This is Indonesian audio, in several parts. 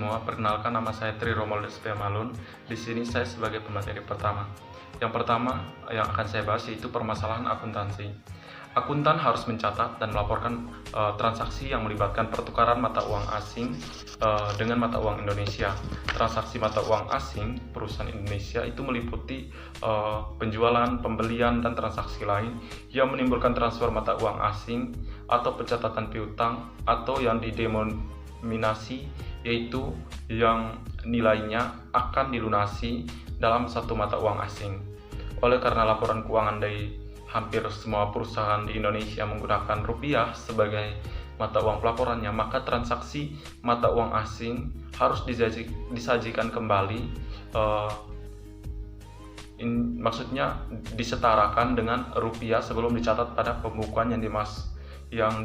semua, perkenalkan nama saya Tri Romualdus Malun. Di sini saya sebagai pemateri pertama. Yang pertama yang akan saya bahas yaitu permasalahan akuntansi. Akuntan harus mencatat dan melaporkan transaksi yang melibatkan pertukaran mata uang asing dengan mata uang Indonesia. Transaksi mata uang asing perusahaan Indonesia itu meliputi penjualan, pembelian, dan transaksi lain yang menimbulkan transfer mata uang asing atau pencatatan piutang atau yang didominasi, yaitu yang nilainya akan dilunasi dalam satu mata uang asing. Oleh karena laporan keuangan dari hampir semua perusahaan di Indonesia menggunakan rupiah sebagai mata uang pelaporannya, maka transaksi mata uang asing harus disajikan kembali, maksudnya disetarakan dengan rupiah sebelum dicatat pada pembukuan yang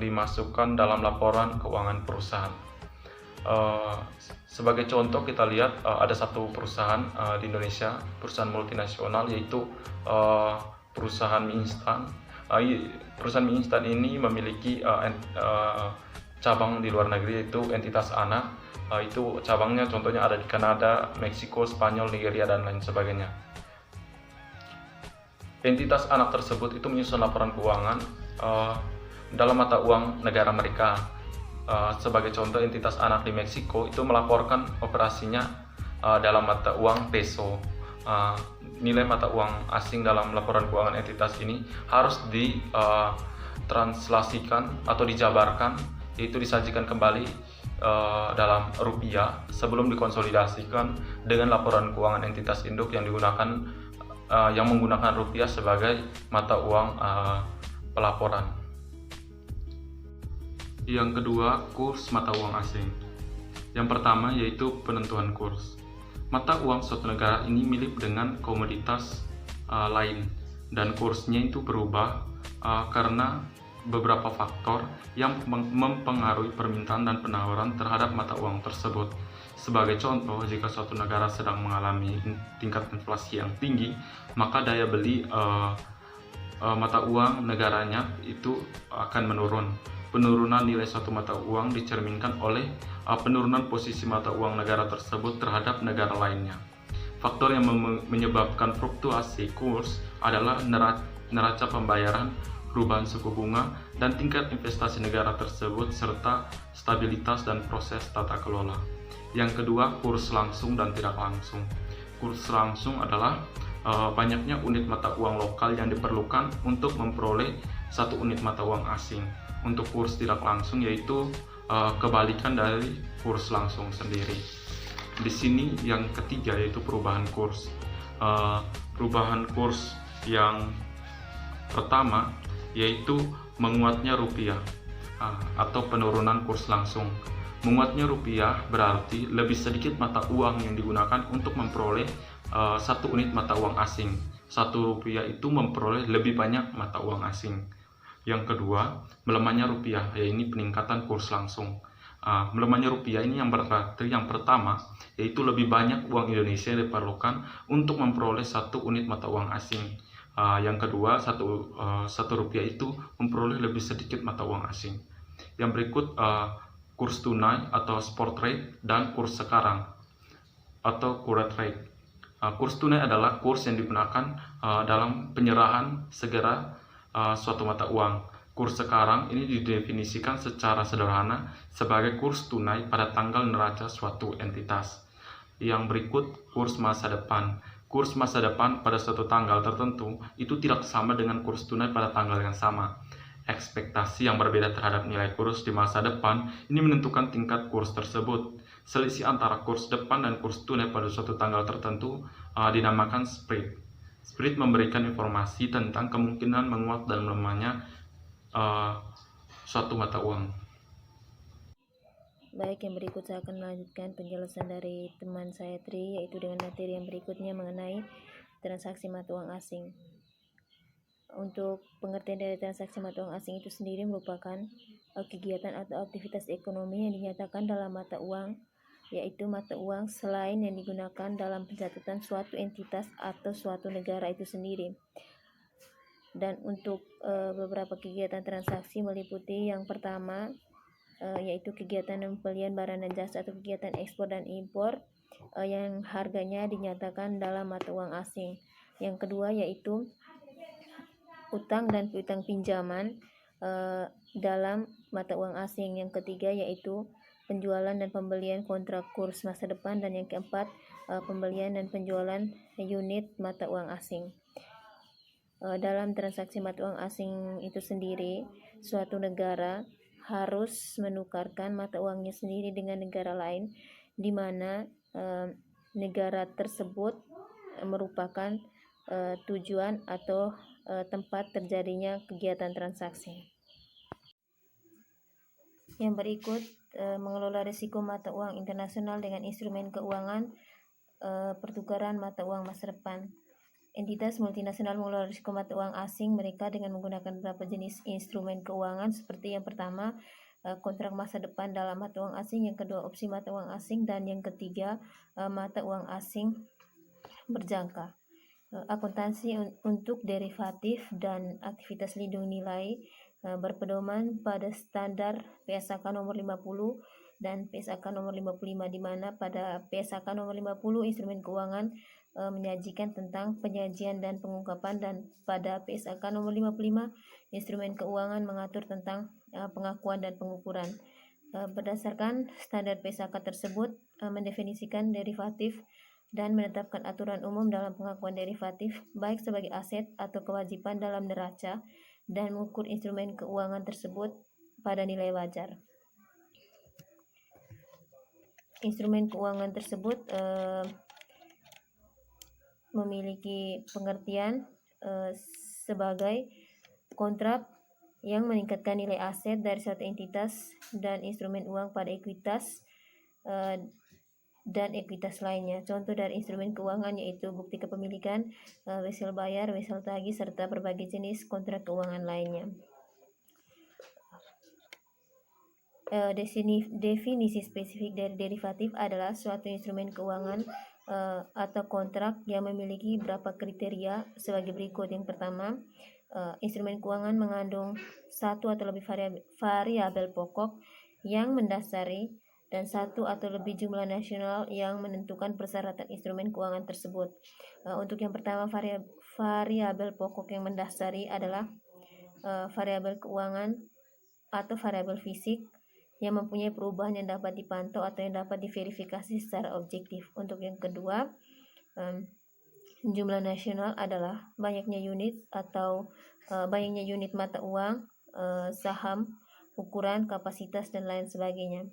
dimasukkan dalam laporan keuangan perusahaan. Sebagai contoh kita lihat ada satu perusahaan di Indonesia, perusahaan multinasional, yaitu perusahaan mie instan. Perusahaan mie instan ini memiliki cabang di luar negeri, yaitu entitas anak. Itu cabangnya contohnya ada di Kanada, Meksiko, Spanyol, Nigeria, dan lain sebagainya. Entitas anak tersebut itu menyusun laporan keuangan dalam mata uang negara mereka. Sebagai contoh, entitas anak di Meksiko itu melaporkan operasinya dalam mata uang peso. Nilai mata uang asing dalam laporan keuangan entitas ini harus ditranslasikan atau dijabarkan, yaitu disajikan kembali dalam rupiah sebelum dikonsolidasikan dengan laporan keuangan entitas induk yang menggunakan rupiah sebagai mata uang pelaporan. Yang kedua, kurs mata uang asing. Yang pertama yaitu penentuan kurs. Mata uang suatu negara ini mirip dengan komoditas lain, dan kursnya itu berubah karena beberapa faktor yang mempengaruhi permintaan dan penawaran terhadap mata uang tersebut. Sebagai contoh, jika suatu negara sedang mengalami tingkat inflasi yang tinggi, maka daya beli mata uang negaranya itu akan menurun. Penurunan nilai suatu mata uang dicerminkan oleh penurunan posisi mata uang negara tersebut terhadap negara lainnya. Faktor yang menyebabkan fluktuasi kurs adalah neraca pembayaran, perubahan suku bunga, dan tingkat investasi negara tersebut, serta stabilitas dan proses tata kelola. Yang kedua, kurs langsung dan tidak langsung. Kurs langsung adalah banyaknya unit mata uang lokal yang diperlukan untuk memperoleh satu unit mata uang asing. Untuk kurs tidak langsung yaitu kebalikan dari kurs langsung sendiri. Di sini yang ketiga yaitu perubahan kurs. Perubahan kurs yang pertama yaitu menguatnya rupiah atau penurunan kurs langsung. Menguatnya rupiah berarti lebih sedikit mata uang yang digunakan untuk memperoleh satu unit mata uang asing. Satu rupiah itu memperoleh lebih banyak mata uang asing. Yang kedua, melemahnya rupiah, yaitu peningkatan kurs langsung. Melemahnya rupiah ini yang berarti yang pertama, yaitu lebih banyak uang Indonesia yang diperlukan untuk memperoleh satu unit mata uang asing. Yang kedua, satu rupiah itu memperoleh lebih sedikit mata uang asing. Yang berikut, kurs tunai atau spot rate dan kurs sekarang atau current rate. Kurs tunai adalah kurs yang digunakan dalam penyerahan segera suatu mata uang. Kurs sekarang ini didefinisikan secara sederhana sebagai kurs tunai pada tanggal neraca suatu entitas. Yang berikut, kurs masa depan. Kurs masa depan pada suatu tanggal tertentu itu tidak sama dengan kurs tunai pada tanggal yang sama. Ekspektasi yang berbeda terhadap nilai kurs di masa depan ini menentukan tingkat kurs tersebut. Selisih antara kurs depan dan kurs tunai pada suatu tanggal tertentu dinamakan spread. Spread memberikan informasi tentang kemungkinan menguat dan melemahnya suatu mata uang. Baik, yang berikut saya akan melanjutkan penjelasan dari teman saya Tri, yaitu dengan materi yang berikutnya mengenai transaksi mata uang asing. Untuk pengertian dari transaksi mata uang asing itu sendiri merupakan kegiatan atau aktivitas ekonomi yang dinyatakan dalam mata uang, yaitu mata uang selain yang digunakan dalam pencatatan suatu entitas atau suatu negara itu sendiri. Dan untuk beberapa kegiatan transaksi meliputi yang pertama, yaitu kegiatan pembelian barang dan jasa atau kegiatan ekspor dan impor yang harganya dinyatakan dalam mata uang asing. Yang kedua yaitu utang dan piutang pinjaman dalam mata uang asing. Yang ketiga yaitu penjualan dan pembelian kontrak kurs masa depan, dan yang keempat pembelian dan penjualan unit mata uang asing. Dalam transaksi mata uang asing itu sendiri, suatu negara harus menukarkan mata uangnya sendiri dengan negara lain, di mana negara tersebut merupakan tujuan atau tempat terjadinya kegiatan transaksi. Yang berikut mengelola risiko mata uang internasional dengan instrumen keuangan pertukaran mata uang masa depan. Entitas multinasional mengelola risiko mata uang asing mereka dengan menggunakan beberapa jenis instrumen keuangan, seperti yang pertama kontrak masa depan dalam mata uang asing, yang kedua opsi mata uang asing, dan yang ketiga mata uang asing berjangka. Akuntansi untuk derivatif dan aktivitas lindung nilai berpedoman pada standar PSAK nomor 50 dan PSAK nomor 55, di mana pada PSAK nomor 50 instrumen keuangan menyajikan tentang penyajian dan pengungkapan, dan pada PSAK nomor 55 instrumen keuangan mengatur tentang pengakuan dan pengukuran. Berdasarkan standar PSAK tersebut mendefinisikan derivatif dan menetapkan aturan umum dalam pengakuan derivatif, baik sebagai aset atau kewajiban dalam neraca, dan mengukur instrumen keuangan tersebut pada nilai wajar. Instrumen keuangan tersebut memiliki pengertian sebagai kontrak yang meningkatkan nilai aset dari suatu entitas dan instrumen uang pada ekuitas dan ekuitas lainnya. Contoh dari instrumen keuangan yaitu bukti kepemilikan, wesel bayar, wesel tagih, serta berbagai jenis kontrak keuangan lainnya. Definisi spesifik dari derivatif adalah suatu instrumen keuangan atau kontrak yang memiliki beberapa kriteria sebagai berikut. Yang pertama, instrumen keuangan mengandung satu atau lebih variabel pokok yang mendasari dan satu atau lebih jumlah nasional yang menentukan persyaratan instrumen keuangan tersebut. Untuk yang pertama, variabel pokok yang mendasari adalah variabel keuangan atau variabel fisik yang mempunyai perubahan yang dapat dipantau atau yang dapat diverifikasi secara objektif. Untuk yang kedua, jumlah nasional adalah banyaknya unit atau banyaknya unit mata uang, saham, ukuran, kapasitas, dan lain sebagainya.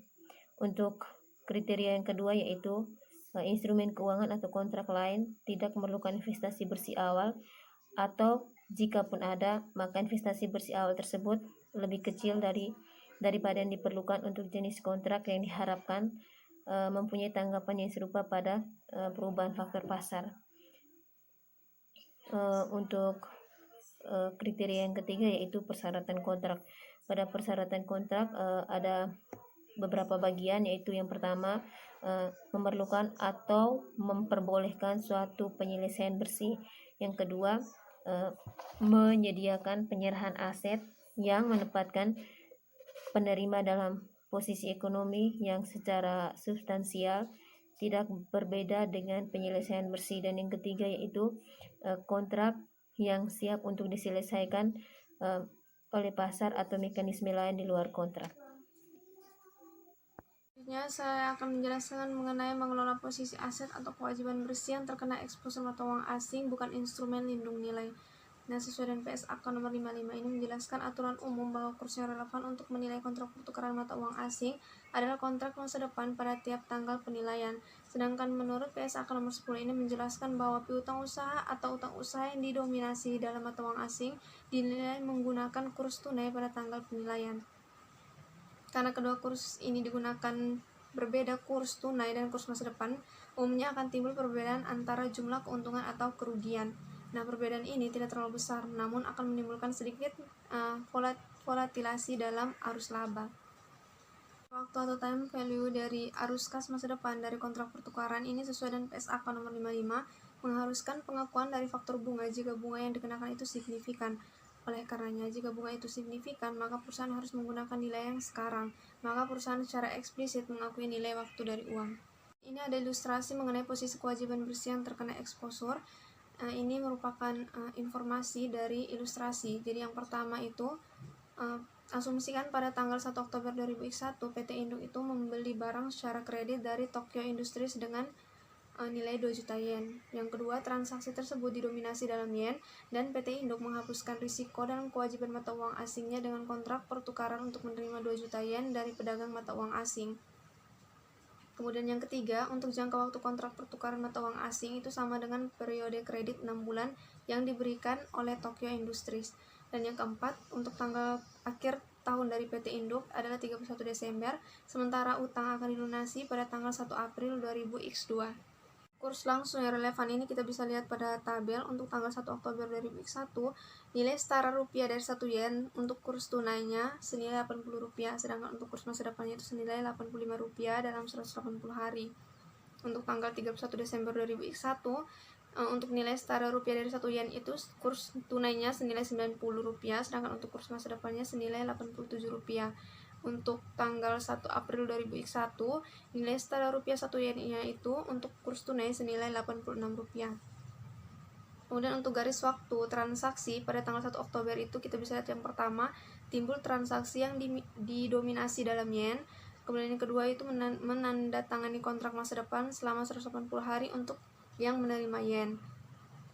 Untuk kriteria yang kedua yaitu instrumen keuangan atau kontrak lain tidak memerlukan investasi bersih awal, atau jika pun ada, maka investasi bersih awal tersebut lebih kecil daripada yang diperlukan untuk jenis kontrak yang diharapkan mempunyai tanggapan yang serupa pada perubahan faktor pasar. Untuk kriteria yang ketiga yaitu persyaratan kontrak. Pada persyaratan kontrak ada beberapa bagian, yaitu yang pertama memerlukan atau memperbolehkan suatu penyelesaian bersih. Yang kedua, menyediakan penyerahan aset yang menempatkan penerima dalam posisi ekonomi yang secara substansial tidak berbeda dengan penyelesaian bersih. Dan yang ketiga yaitu kontrak yang siap untuk diselesaikan oleh pasar atau mekanisme lain di luar kontrak. Selanjutnya saya akan menjelaskan mengenai mengelola posisi aset atau kewajiban bersih yang terkena eksposur mata uang asing bukan instrumen lindung nilai. Nah, sesuai dengan PSAK nomor 55 ini menjelaskan aturan umum bahwa kurs yang relevan untuk menilai kontrak pertukaran mata uang asing adalah kontrak masa depan pada tiap tanggal penilaian. Sedangkan menurut PSAK nomor 10 ini menjelaskan bahwa piutang usaha atau utang usaha yang didominasi dalam mata uang asing dinilai menggunakan kurs tunai pada tanggal penilaian. Karena kedua kurs ini digunakan berbeda, kurs tunai dan kurs masa depan, umumnya akan timbul perbedaan antara jumlah keuntungan atau kerugian. Nah, perbedaan ini tidak terlalu besar, namun akan menimbulkan sedikit volatilasi dalam arus laba. Waktu atau time value dari arus kas masa depan dari kontrak pertukaran ini sesuai dengan PSAK nomor 55 mengharuskan pengakuan dari faktor bunga jika bunga yang dikenakan itu signifikan. Oleh karenanya, jika bunga itu signifikan, maka perusahaan harus menggunakan nilai yang sekarang. Maka perusahaan secara eksplisit mengakui nilai waktu dari uang. Ini ada ilustrasi mengenai posisi kewajiban bersih yang terkena eksposur. Ini merupakan informasi dari ilustrasi. Jadi yang pertama itu, asumsikan pada tanggal 1 Oktober 2001, PT Induk itu membeli barang secara kredit dari Tokyo Industries dengan nilai 2 juta yen. Yang kedua, transaksi tersebut didominasi dalam yen dan PT Induk menghapuskan risiko dan kewajiban mata uang asingnya dengan kontrak pertukaran untuk menerima 2 juta yen dari pedagang mata uang asing. Kemudian yang ketiga, untuk jangka waktu kontrak pertukaran mata uang asing itu sama dengan periode kredit 6 bulan yang diberikan oleh Tokyo Industries. Dan yang keempat, untuk tanggal akhir tahun dari PT Induk adalah 31 Desember, sementara utang akan dilunasi pada tanggal 1 April 2000x2. Kurs langsung yang relevan ini kita bisa lihat pada tabel. Untuk tanggal 1 Oktober 2001, nilai setara rupiah dari 1 yen untuk kurs tunainya senilai 80 rupiah, sedangkan untuk kurs masa depannya itu senilai 85 rupiah dalam 180 hari. Untuk tanggal 31 Desember 2001, untuk nilai setara rupiah dari 1 yen itu kurs tunainya senilai 90 rupiah, sedangkan untuk kurs masa depannya senilai 87 rupiah. Untuk tanggal 1 April 2001, nilai setara rupiah 1 yen-nya itu untuk kurs tunai senilai 86 rupiah. Kemudian untuk garis waktu transaksi pada tanggal 1 Oktober itu kita bisa lihat yang pertama, timbul transaksi yang didominasi dalam yen. Kemudian yang kedua itu menandatangani kontrak masa depan selama 180 hari untuk yang menerima yen.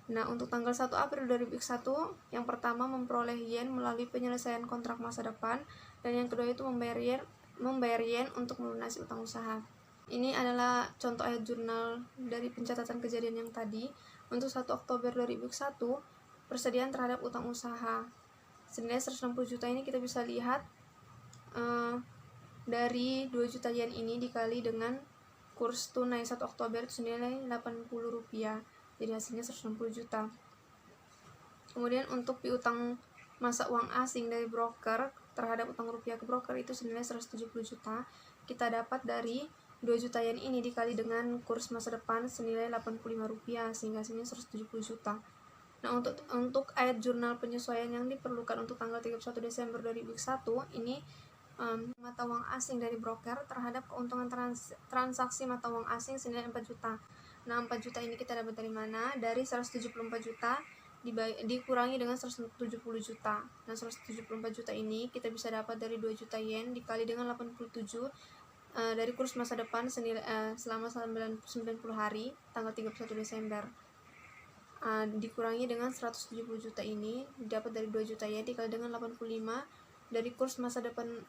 Nah, untuk tanggal 1 April 2001, yang pertama memperoleh yen melalui penyelesaian kontrak masa depan, dan yang kedua itu membayar yen untuk melunasi utang usaha. Ini adalah contoh ayat jurnal dari pencatatan kejadian yang tadi. Untuk 1 Oktober 2001, persediaan terhadap utang usaha senilai 160 juta ini kita bisa lihat dari 2 juta yen ini dikali dengan kurs tunai 1 Oktober itu senilai 80 rupiah. Jadi hasilnya 160 juta. Kemudian untuk piutang masa uang asing dari broker terhadap utang rupiah ke broker itu senilai 170 juta. Kita dapat dari 2 juta yen ini dikali dengan kurs masa depan senilai 85 rupiah, sehingga hasilnya 170 juta. Nah, untuk ayat jurnal penyesuaian yang diperlukan untuk tanggal 31 Desember 2001 ini mata uang asing dari broker terhadap keuntungan transaksi mata uang asing senilai 4 juta. Nah, 4 juta ini kita dapat dari mana? Dari 174 juta dikurangi dengan 170 juta. Nah, 174 juta ini kita bisa dapat dari 2 juta yen dikali dengan 87 dari kurs masa depan senilai selama 90 hari tanggal 31 Desember. Dikurangi dengan 170 juta ini dapat dari 2 juta yen dikali dengan 85 dari kurs masa depan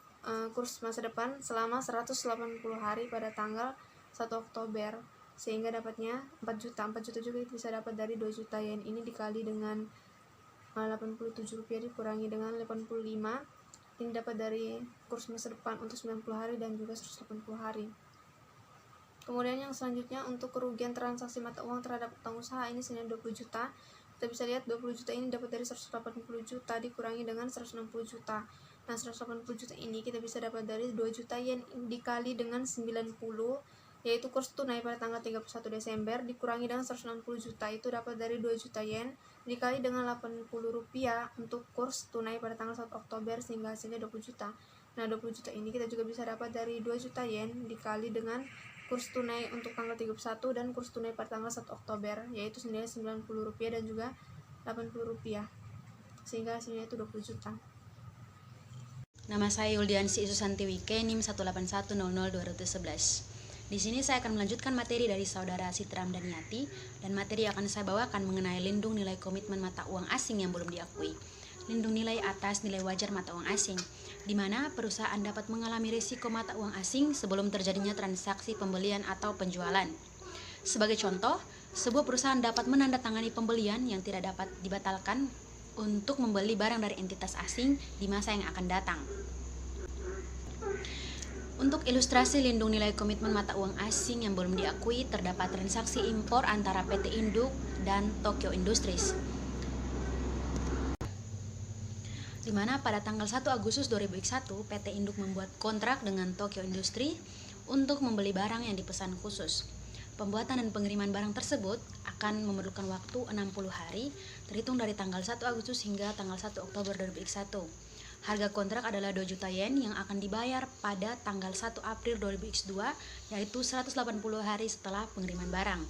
selama 180 hari pada tanggal 1 Oktober, sehingga dapatnya 4 juta. 4 juta juga bisa dapat dari 2 juta yen ini dikali dengan 87 rupiah dikurangi dengan 85, ini dapat dari kurs masa depan untuk 90 hari dan juga 180 hari. Kemudian yang selanjutnya untuk kerugian transaksi mata uang terhadap utang usaha ini senilai 20 juta. Kita bisa lihat 20 juta ini dapat dari 180 juta dikurangi dengan 160 juta. Nah, 180 juta ini kita bisa dapat dari 2 juta yen dikali dengan 90, yaitu kurs tunai pada tanggal 31 Desember dikurangi dengan 160 juta itu dapat dari 2 juta yen dikali dengan 80 rupiah untuk kurs tunai pada tanggal 1 Oktober sehingga hasilnya 20 juta. Nah, 20 juta ini kita juga bisa dapat dari 2 juta yen dikali dengan kurs tunai untuk tanggal 31 dan kurs tunai pada tanggal 1 Oktober yaitu senilai 90 rupiah dan juga 80 rupiah sehingga hasilnya itu 20 juta. Nama saya Yuldiansi Susanti Wike, NIM 181000211. Di sini saya akan melanjutkan materi dari saudara Sitram Daniati, dan materi yang akan saya bawakan mengenai lindung nilai komitmen mata uang asing yang belum diakui. Lindung nilai atas nilai wajar mata uang asing, di mana perusahaan dapat mengalami risiko mata uang asing sebelum terjadinya transaksi pembelian atau penjualan. Sebagai contoh, sebuah perusahaan dapat menandatangani pembelian yang tidak dapat dibatalkan untuk membeli barang dari entitas asing di masa yang akan datang. Untuk ilustrasi lindung nilai komitmen mata uang asing yang belum diakui, terdapat transaksi impor antara PT Induk dan Tokyo Industries, di mana pada tanggal 1 Agustus 2001 PT Induk membuat kontrak dengan Tokyo Industries untuk membeli barang yang dipesan khusus. Pembuatan dan pengiriman barang tersebut akan memerlukan waktu 60 hari terhitung dari tanggal 1 Agustus hingga tanggal 1 Oktober 2021. Harga kontrak adalah 2 juta yen yang akan dibayar pada tanggal 1 April 2022, yaitu 180 hari setelah pengiriman barang.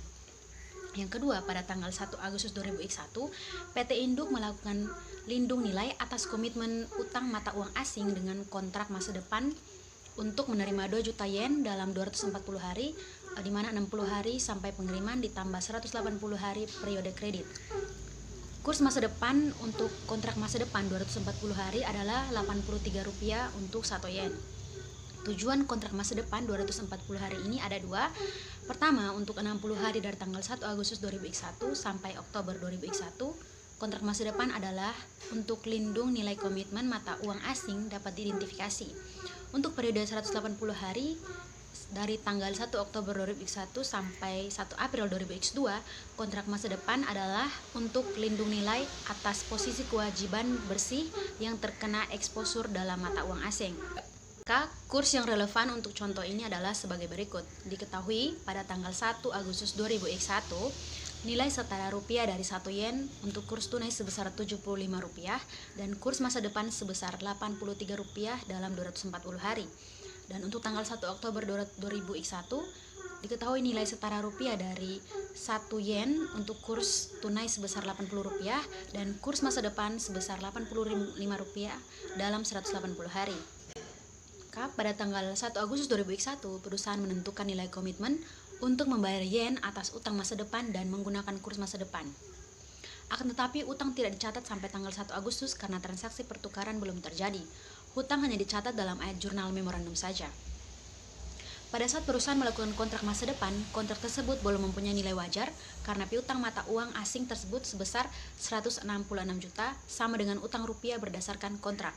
Yang kedua, pada tanggal 1 Agustus 2021, PT Induk melakukan lindung nilai atas komitmen utang mata uang asing dengan kontrak masa depan untuk menerima 2 juta yen dalam 240 hari, di mana 60 hari sampai pengiriman ditambah 180 hari periode kredit. Kurs masa depan untuk kontrak masa depan 240 hari adalah Rp83 untuk 1 yen. Tujuan kontrak masa depan 240 hari ini ada dua. Pertama, untuk 60 hari dari tanggal 1 Agustus 2021 sampai Oktober 2021, kontrak masa depan adalah untuk lindung nilai komitmen mata uang asing dapat diidentifikasi. Untuk periode 180 hari dari tanggal 1 Oktober 2021 sampai 1 April 2022, kontrak masa depan adalah untuk lindung nilai atas posisi kewajiban bersih yang terkena eksposur dalam mata uang asing. Maka kurs yang relevan untuk contoh ini adalah sebagai berikut. Diketahui pada tanggal 1 Agustus 2021, nilai setara rupiah dari 1 yen untuk kurs tunai sebesar Rp75 dan kurs masa depan sebesar Rp83 dalam 240 hari. Dan untuk tanggal 1 Oktober 2001, diketahui nilai setara rupiah dari 1 yen untuk kurs tunai sebesar Rp80 dan kurs masa depan sebesar Rp85 dalam 180 hari. Maka pada tanggal 1 Agustus 2001, perusahaan menentukan nilai komitmen untuk membayar yen atas utang masa depan dan menggunakan kurs masa depan. Akan tetapi, utang tidak dicatat sampai tanggal 1 Agustus karena transaksi pertukaran belum terjadi. Hutang hanya dicatat dalam ayat jurnal memorandum saja. Pada saat perusahaan melakukan kontrak masa depan, kontrak tersebut belum mempunyai nilai wajar karena piutang mata uang asing tersebut sebesar 166 juta sama dengan utang rupiah berdasarkan kontrak.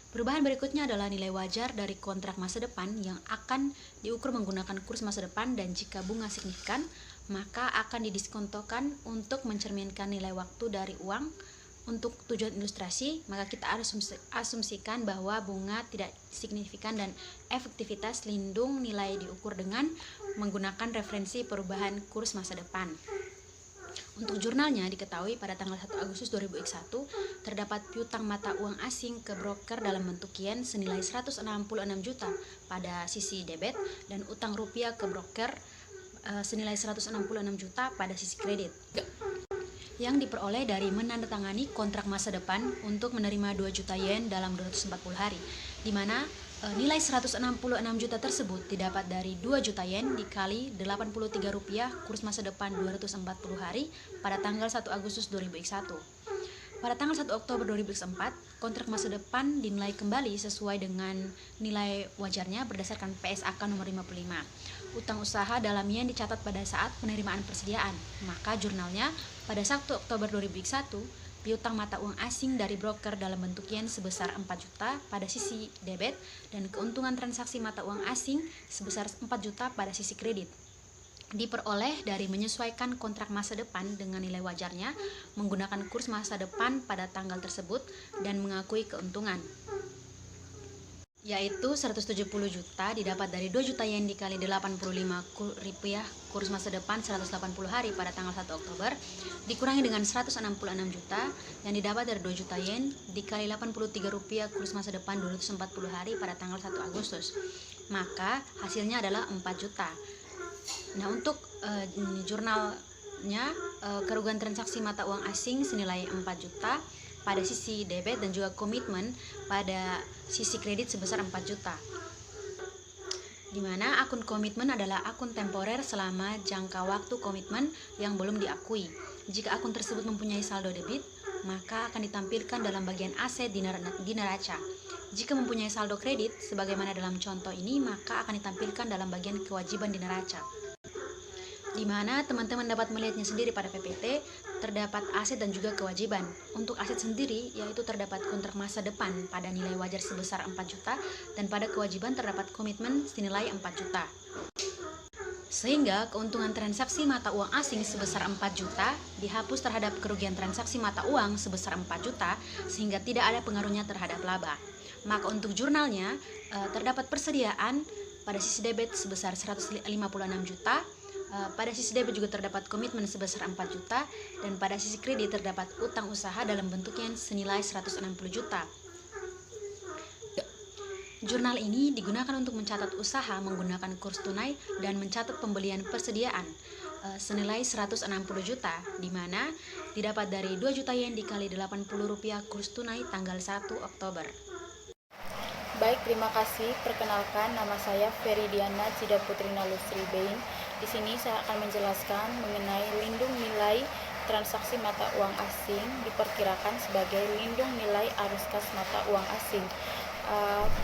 Perubahan berikutnya adalah nilai wajar dari kontrak masa depan yang akan diukur menggunakan kurs masa depan dan jika bunga signifikan, maka akan didiskontokan untuk mencerminkan nilai waktu dari uang. Untuk tujuan ilustrasi, maka kita asumsikan bahwa bunga tidak signifikan dan efektivitas lindung nilai diukur dengan menggunakan referensi perubahan kurs masa depan. Untuk jurnalnya diketahui pada tanggal 1 Agustus 2001 terdapat piutang mata uang asing ke broker dalam bentuk yen senilai 166 juta pada sisi debit dan utang rupiah ke broker senilai 166 juta pada sisi kredit, yang diperoleh dari menandatangani kontrak masa depan untuk menerima 2 juta yen dalam 240 hari, di mana nilai 166 juta tersebut didapat dari 2 juta yen dikali Rp83 kurs masa depan 240 hari pada tanggal 1 Agustus 2001. Pada tanggal 1 Oktober 2004, kontrak masa depan dinilai kembali sesuai dengan nilai wajarnya berdasarkan PSAK nomor 55. Utang usaha dalam yen dicatat pada saat penerimaan persediaan, maka jurnalnya pada 1 Oktober 2001, piutang mata uang asing dari broker dalam bentuk yen sebesar 4 juta pada sisi debit dan keuntungan transaksi mata uang asing sebesar 4 juta pada sisi kredit. Diperoleh dari menyesuaikan kontrak masa depan dengan nilai wajarnya, menggunakan kurs masa depan pada tanggal tersebut dan mengakui keuntungan, yaitu 170 juta didapat dari 2 juta yen dikali Rp85 kurs masa depan 180 hari pada tanggal 1 Oktober dikurangi dengan 166 juta yang didapat dari 2 juta yen dikali Rp83 kurs masa depan 240 hari pada tanggal 1 Agustus. Maka hasilnya adalah 4 juta. Nah, untuk jurnalnya kerugian transaksi mata uang asing senilai 4 juta pada sisi debit dan juga komitmen pada sisi kredit sebesar 4 juta. Di mana akun komitmen adalah akun temporer selama jangka waktu komitmen yang belum diakui. Jika akun tersebut mempunyai saldo debit, maka akan ditampilkan dalam bagian aset di neraca. Jika mempunyai saldo kredit, sebagaimana dalam contoh ini, maka akan ditampilkan dalam bagian kewajiban di neraca. Di mana teman-teman dapat melihatnya sendiri pada PPT, terdapat aset dan juga kewajiban. Untuk aset sendiri, yaitu terdapat kontrak masa depan pada nilai wajar sebesar 4 juta, dan pada kewajiban terdapat komitmen senilai 4 juta. Sehingga keuntungan transaksi mata uang asing sebesar 4 juta dihapus terhadap kerugian transaksi mata uang sebesar 4 juta, sehingga tidak ada pengaruhnya terhadap laba. Maka untuk jurnalnya, terdapat persediaan pada sisi debit sebesar 156 juta, Pada sisi debit juga terdapat komitmen sebesar 4 juta dan pada sisi kredit terdapat utang usaha dalam bentuknya senilai 160 juta. Jurnal ini digunakan untuk mencatat usaha menggunakan kurs tunai dan mencatat pembelian persediaan senilai 160 juta, di mana didapat dari 2 juta yen dikali 80 rupiah kurs tunai tanggal 1 Oktober. Baik, terima kasih. Perkenalkan, nama saya Feridiana Cida Putrina Lusri Bein. Di sini saya akan menjelaskan mengenai lindung nilai transaksi mata uang asing diperkirakan sebagai lindung nilai arus kas mata uang asing.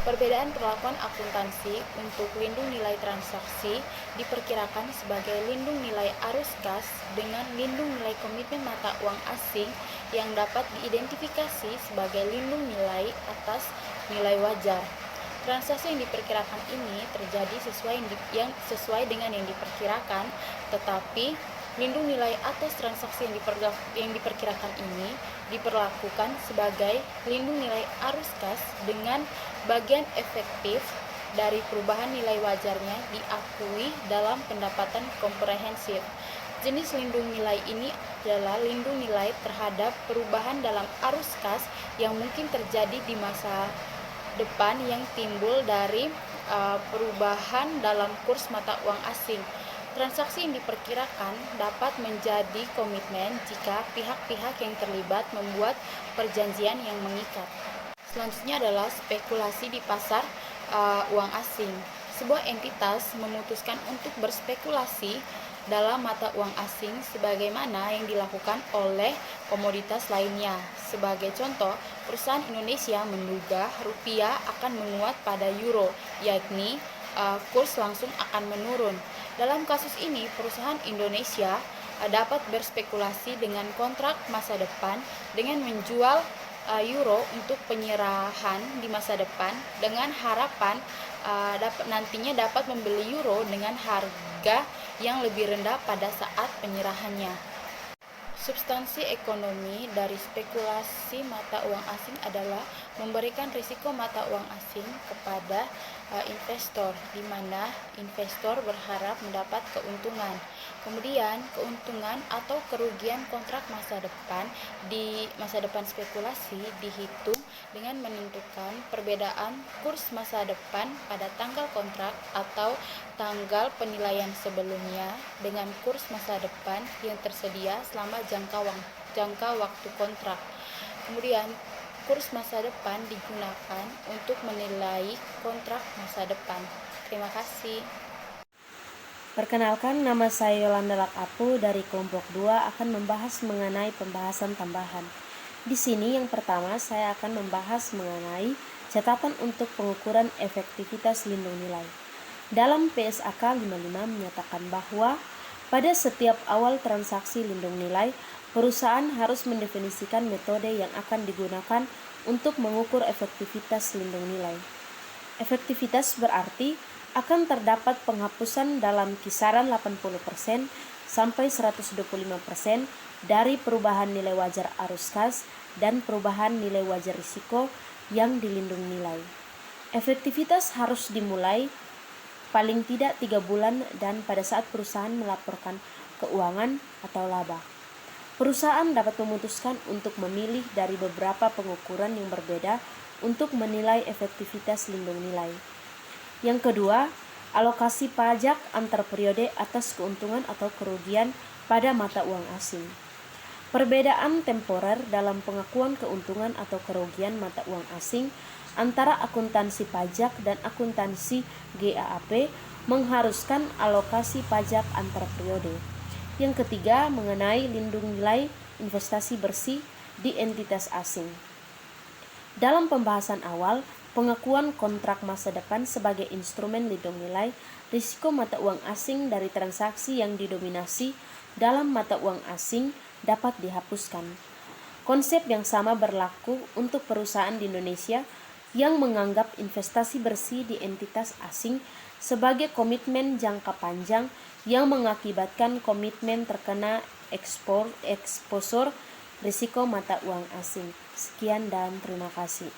Perbedaan perlakuan akuntansi untuk lindung nilai transaksi diperkirakan sebagai lindung nilai arus kas dengan lindung nilai komitmen mata uang asing yang dapat diidentifikasi sebagai lindung nilai atas nilai wajar. Transaksi yang diperkirakan ini terjadi sesuai dengan yang diperkirakan, tetapi lindung nilai atas transaksi yang diperkirakan ini diperlakukan sebagai lindung nilai arus kas dengan bagian efektif dari perubahan nilai wajarnya diakui dalam pendapatan komprehensif. Jenis lindung nilai ini adalah lindung nilai terhadap perubahan dalam arus kas yang mungkin terjadi di masa depan yang timbul dari perubahan dalam kurs mata uang asing. Transaksi yang diperkirakan dapat menjadi komitmen jika pihak-pihak yang terlibat membuat perjanjian yang mengikat. Selanjutnya adalah spekulasi di pasar uang asing. Sebuah entitas memutuskan untuk berspekulasi dalam mata uang asing sebagaimana yang dilakukan oleh komoditas lainnya. Sebagai contoh, perusahaan Indonesia menduga rupiah akan menguat pada euro, yakni kurs langsung akan menurun. Dalam kasus ini, perusahaan Indonesia dapat berspekulasi dengan kontrak masa depan dengan menjual euro untuk penyerahan di masa depan dengan harapan nantinya dapat membeli euro dengan harga yang lebih rendah pada saat penyerahannya. Substansi ekonomi dari spekulasi mata uang asing adalah memberikan risiko mata uang asing kepada investor, di mana investor berharap mendapat keuntungan. Kemudian keuntungan atau kerugian kontrak masa depan di masa depan spekulasi dihitung dengan menentukan perbedaan kurs masa depan pada tanggal kontrak atau tanggal penilaian sebelumnya dengan kurs masa depan yang tersedia selama jangka waktu kontrak. Kemudian kurs masa depan digunakan untuk menilai kontrak masa depan. Terima kasih. Perkenalkan, nama saya Yolanda Lakapu dari kelompok 2 akan membahas mengenai pembahasan tambahan. Di sini yang pertama saya akan membahas mengenai catatan untuk pengukuran efektivitas lindung nilai. Dalam PSAK 55 menyatakan bahwa pada setiap awal transaksi lindung nilai, perusahaan harus mendefinisikan metode yang akan digunakan untuk mengukur efektivitas lindung nilai. Efektivitas berarti akan terdapat penghapusan dalam kisaran 80% sampai 125% dari perubahan nilai wajar arus kas dan perubahan nilai wajar risiko yang dilindungi nilai. Efektivitas harus dimulai paling tidak 3 bulan dan pada saat perusahaan melaporkan keuangan atau laba. Perusahaan dapat memutuskan untuk memilih dari beberapa pengukuran yang berbeda untuk menilai efektivitas lindung nilai. Yang kedua, alokasi pajak antar periode atas keuntungan atau kerugian pada mata uang asing. Perbedaan temporer dalam pengakuan keuntungan atau kerugian mata uang asing antara akuntansi pajak dan akuntansi GAAP mengharuskan alokasi pajak antar periode. Yang ketiga, mengenai lindung nilai investasi bersih di entitas asing. Dalam pembahasan awal, pengakuan kontrak masa depan sebagai instrumen lindung nilai risiko mata uang asing dari transaksi yang didominasi dalam mata uang asing dapat dihapuskan. Konsep yang sama berlaku untuk perusahaan di Indonesia yang menganggap investasi bersih di entitas asing sebagai komitmen jangka panjang yang mengakibatkan komitmen terkena eksposur risiko mata uang asing. Sekian dan terima kasih.